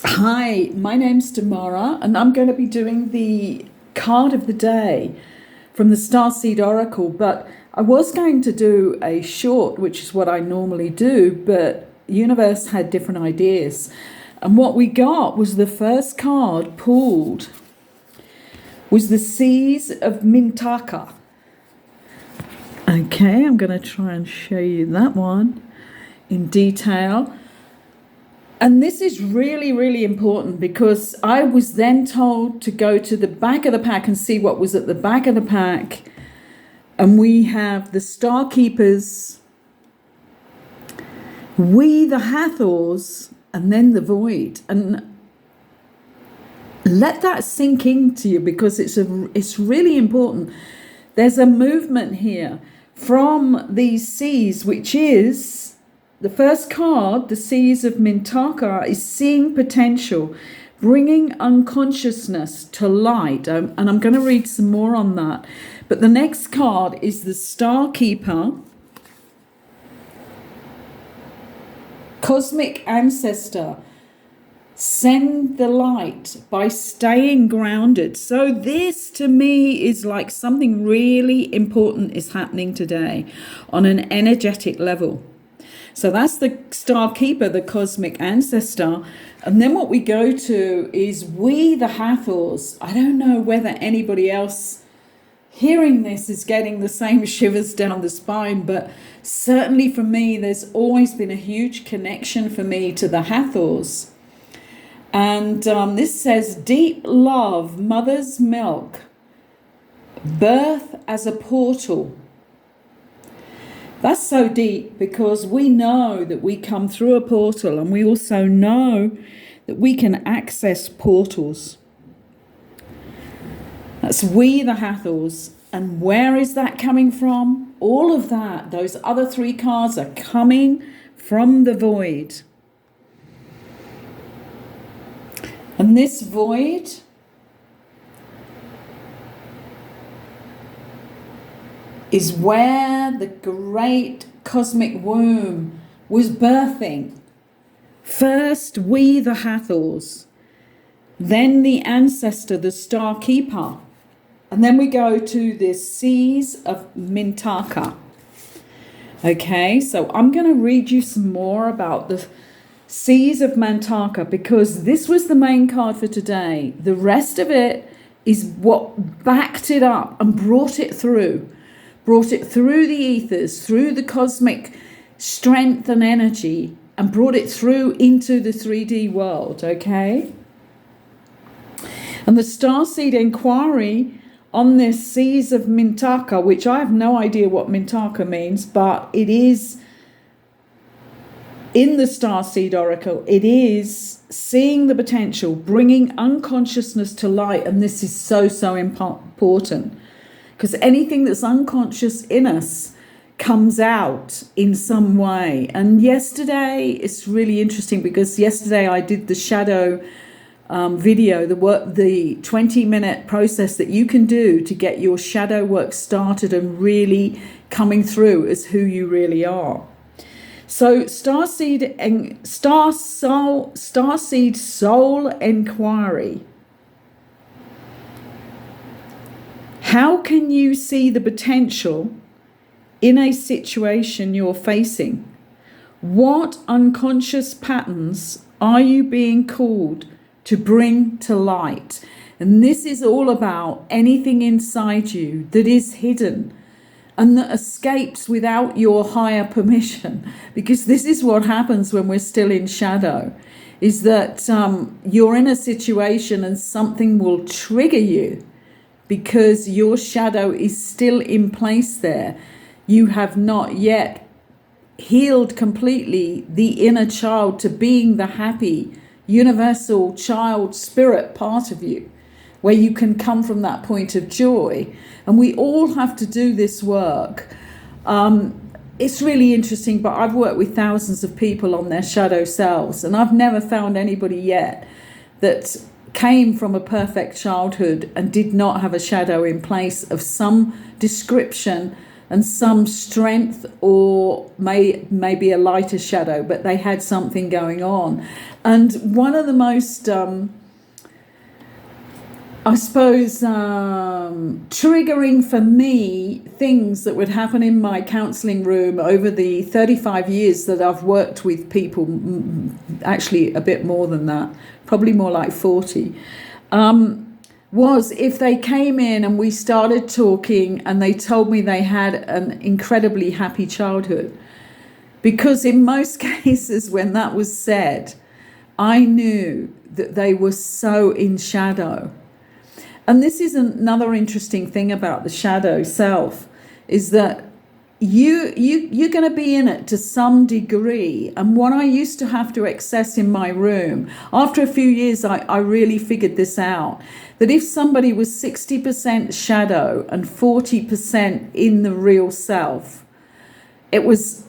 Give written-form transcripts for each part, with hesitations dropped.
Hi, my name's Demara, and I'm going to be doing the card of the day from the Starseed Oracle. But I was going to do a short, which is what I normally do, but universe had different ideas. And what we got was the first card pulled was the Seas of Mintaka. Okay, I'm going to try and show you that one in detail. And this is really, really important because I was then told to go to the back of the pack and see what was at the back of the pack. And we have the Star Keepers, we the Hathors, and then the Void. And let that sink into you because it's really important. There's a movement here from these seas, which is the first card, the Seas of Mintaka, is seeing potential, bringing unconsciousness to light. And I'm going to read some more on that. But the next card is the Star Keeper, Cosmic Ancestor. Send the light by staying grounded. So this to me is like something really important is happening today on an energetic level. So that's the Star Keeper, the Cosmic Ancestor. And then what we go to is we the Hathors. I don't know whether anybody else hearing this is getting the same shivers down the spine, but certainly for me, there's always been a huge connection for me to the Hathors. And this says, deep love, mother's milk, birth as a portal. That's so deep because we know that we come through a portal, and we also know that we can access portals. That's we the Hathors. And where is that coming from? All of that, those other three cards are coming from the void. And this void is where the great cosmic womb was birthing. First, we the Hathors, then the ancestor, the Star Keeper, and then we go to the Seas of Mintaka. Okay, so I'm going to read you some more about the Seas of Mintaka because this was the main card for today. The rest of it is what backed it up and brought it through the ethers, through the cosmic strength and energy, and brought it through into the 3D world, okay? And the Starseed Inquiry on this Seas of Mintaka, which I have no idea what Mintaka means, but it is in the Starseed Oracle, it is seeing the potential, bringing unconsciousness to light, and this is so, so important. Because anything that's unconscious in us comes out in some way. And yesterday, it's really interesting because yesterday I did the shadow video, the 20-minute process that you can do to get your shadow work started and really coming through as who you really are. So Starseed Soul Inquiry. How can you see the potential in a situation you're facing? What unconscious patterns are you being called to bring to light? And this is all about anything inside you that is hidden and that escapes without your higher permission. Because this is what happens when we're still in shadow, is that you're in a situation and something will trigger you. Because your shadow is still in place there. You have not yet healed completely the inner child to being the happy, universal child spirit part of you, where you can come from that point of joy. And we all have to do this work. It's really interesting, but I've worked with thousands of people on their shadow selves, and I've never found anybody yet that came from a perfect childhood and did not have a shadow in place of some description and some strength, or maybe a lighter shadow, but they had something going on. And one of the most I suppose triggering for me things that would happen in my counselling room over the 35 years that I've worked with people, actually a bit more than that, probably more like 40, was if they came in and we started talking and they told me they had an incredibly happy childhood. Because in most cases when that was said, I knew that they were so in shadow. And this is another interesting thing about the shadow self, is that you're going to be in it to some degree. And what I used to have to access in my room, after a few years, I really figured this out, that if somebody was 60% shadow and 40% in the real self, it was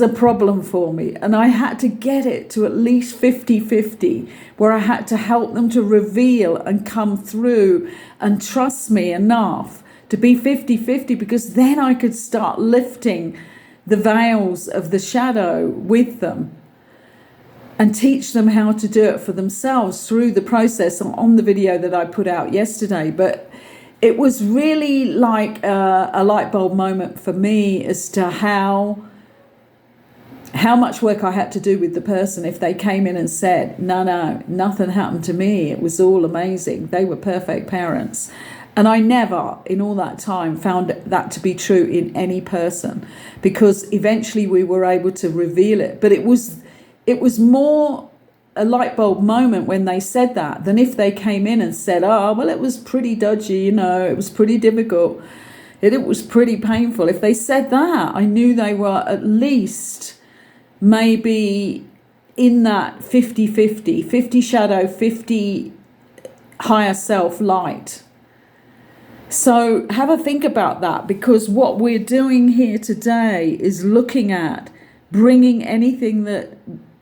a problem for me, and I had to get it to at least 50-50, where I had to help them to reveal and come through and trust me enough to be 50-50, because then I could start lifting the veils of the shadow with them and teach them how to do it for themselves through the process on the video that I put out yesterday. But it was really like a light bulb moment for me as to how much work I had to do with the person if they came in and said, no, nothing happened to me. It was all amazing. They were perfect parents. And I never, in all that time, found that to be true in any person, because eventually we were able to reveal it. But it was more a light bulb moment when they said that than if they came in and said, oh, well, it was pretty dodgy, it was pretty difficult. It was pretty painful. If they said that, I knew they were at least maybe in that 50-50, 50 shadow, 50 higher self light. So have a think about that, because what we're doing here today is looking at bringing anything that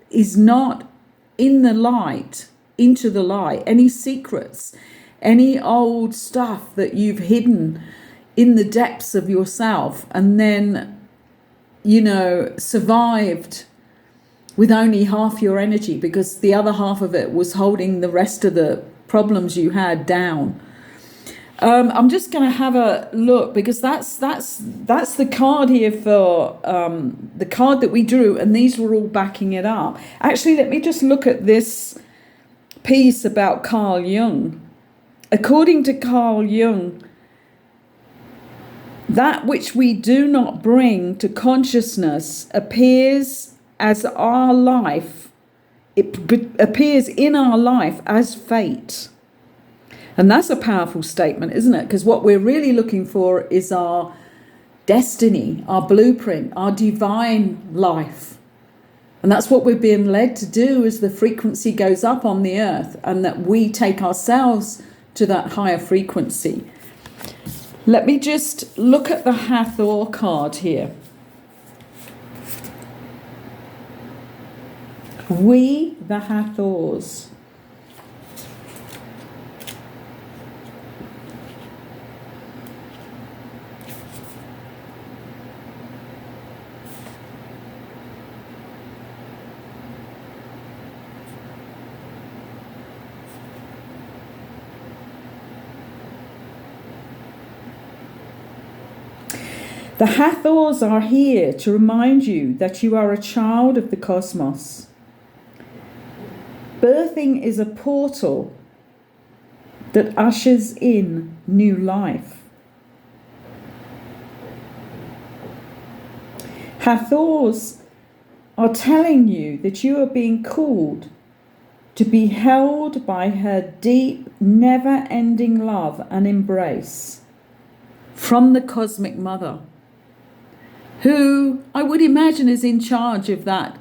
is not in the light into the light, any secrets, any old stuff that you've hidden in the depths of yourself and then survived with only half your energy, because the other half of it was holding the rest of the problems you had down. I'm just going to have a look, because that's the card here for the card that we drew, and these were all backing it up. Actually, let me just look at this piece about Carl Jung. According to Carl Jung, that which we do not bring to consciousness appears as our life. It appears in our life as fate. And that's a powerful statement, isn't it? Because what we're really looking for is our destiny, our blueprint, our divine life. And that's what we're being led to do as the frequency goes up on the earth, and that we take ourselves to that higher frequency. Let me just look at the Hathor card here. We, the Hathors. The Hathors are here to remind you that you are a child of the cosmos. Birthing is a portal that ushers in new life. Hathors are telling you that you are being called to be held by her deep, never-ending love and embrace from the Cosmic Mother, who I would imagine is in charge of that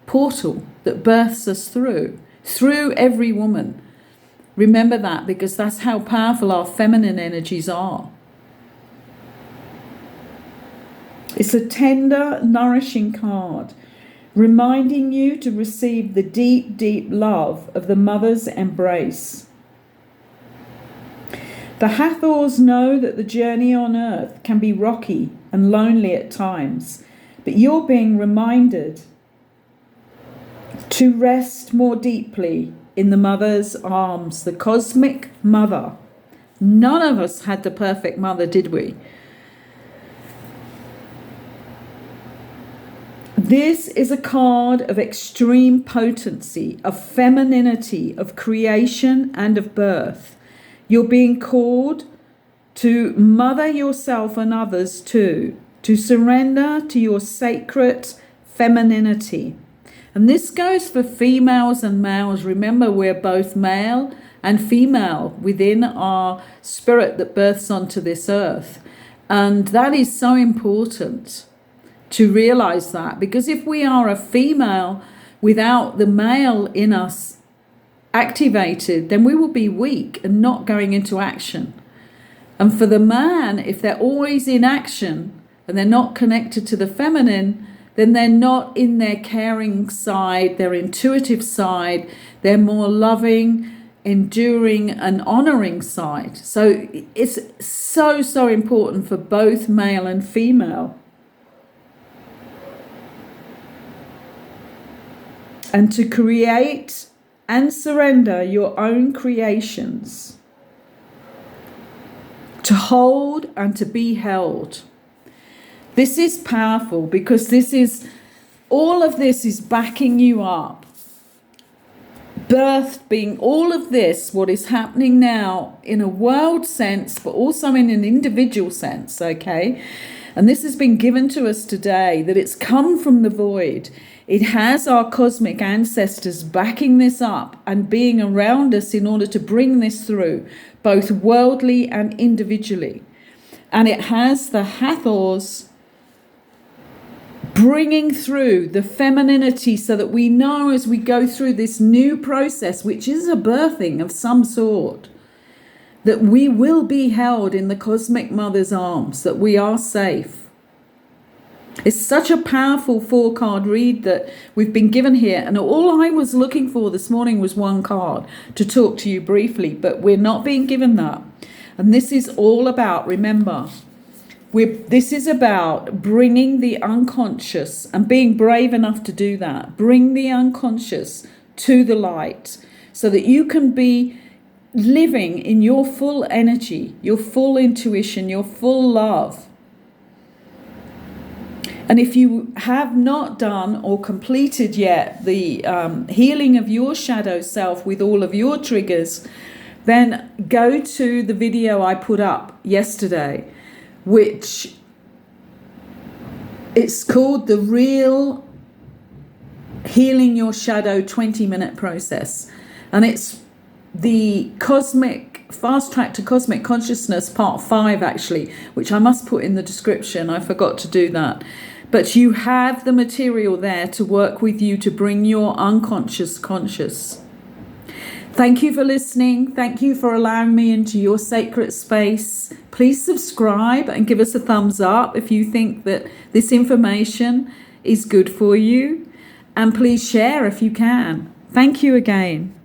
portal that births us through every woman. Remember that, because that's how powerful our feminine energies are. It's a tender, nourishing card, reminding you to receive the deep, deep love of the mother's embrace. The Hathors know that the journey on earth can be rocky and lonely at times, but you're being reminded to rest more deeply in the mother's arms, the cosmic mother. None of us had the perfect mother, did we? This is a card of extreme potency, of femininity, of creation and of birth. You're being called to mother yourself and others too, to surrender to your sacred femininity. And this goes for females and males. Remember, we're both male and female within our spirit that births onto this earth. And that is so important to realize that, because if we are a female without the male in us activated, then we will be weak and not going into action. And for the man, if they're always in action and they're not connected to the feminine, then they're not in their caring side, their intuitive side, their more loving, enduring and honoring side. So it's so important for both male and female. And to create and surrender your own creations, to hold and to be held. This is powerful, because all of this is backing you up. Birth being all of this, what is happening now in a world sense, but also in an individual sense, okay? And this has been given to us today, that it's come from the void. It has our cosmic ancestors backing this up and being around us in order to bring this through, both worldly and individually. And it has the Hathors bringing through the femininity, so that we know as we go through this new process, which is a birthing of some sort, that we will be held in the cosmic mother's arms, that we are safe. It's such a powerful 4-card read that we've been given here. And all I was looking for this morning was one card to talk to you briefly, but we're not being given that. And this is all about, remember, this is about bringing the unconscious and being brave enough to do that. Bring the unconscious to the light so that you can be living in your full energy, your full intuition, your full love. And if you have not done or completed yet the healing of your shadow self with all of your triggers, then go to the video I put up yesterday, which it's called the Real Healing Your Shadow 20-minute process. And it's the Fast Track to Cosmic Consciousness Part 5, actually, which I must put in the description. I forgot to do that. But you have the material there to work with you to bring your unconscious conscious. Thank you for listening. Thank you for allowing me into your sacred space. Please subscribe and give us a thumbs up if you think that this information is good for you. And please share if you can. Thank you again.